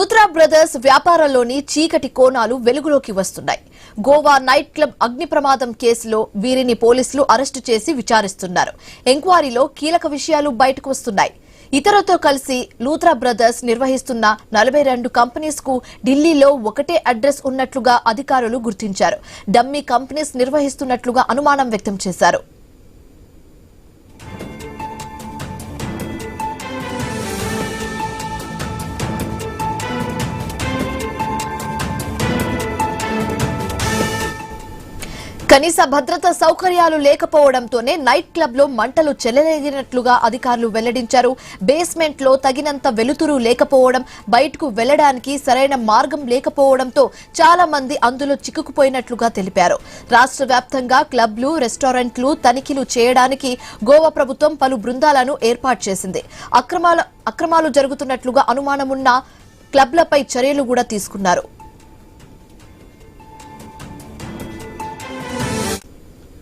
Luthra brothers వ్యాపారంలోని చీకటి కోణాలు వెలుగులోకి వస్తున్నాయి. గోవా నైట్ క్లబ్ అగ్ని ప్రమాదం కేసులో వీరిని పోలీసులు అరెస్టు చేసి విచారిస్తున్నారు. ఎంక్వైరీలో కీలక విషయాలు బయటకు వస్తున్నాయి. ఇతరులతో కలిసి లూత్రా బ్రదర్స్ నిర్వహిస్తున్న 42 కంపెనీస్ కు ఢిల్లీలో ఒకటే అడ్రస్ ఉన్నట్లుగా అధికారులు గుర్తించారు. డమ్మీ కంపెనీస్ నిర్వహిస్తున్నట్లుగా అనుమానం వ్యక్తం చేశారు. కనీస భద్రతా సౌకర్యాలు లేకపోవడంతోనే నైట్ క్లబ్ లో మంటలు చెలరేగినట్లుగా అధికారులు వెల్లడించారు. బేస్మెంట్ లో తగినంత వెలుతురు లేకపోవడం, బయటకు వెళ్లడానికి సరైన మార్గం లేకపోవడంతో చాలా మంది అందులో చిక్కుకుపోయినట్లుగా తెలిపారు. రాష్ట్ర వ్యాప్తంగా క్లబ్లు, రెస్టారెంట్లు తనిఖీలు చేయడానికి గోవా ప్రభుత్వం పలు బృందాలను ఏర్పాటు చేసింది. అక్రమాలు జరుగుతున్నట్లుగా అనుమానమున్న క్లబ్లపై చర్యలు కూడా తీసుకున్నారు.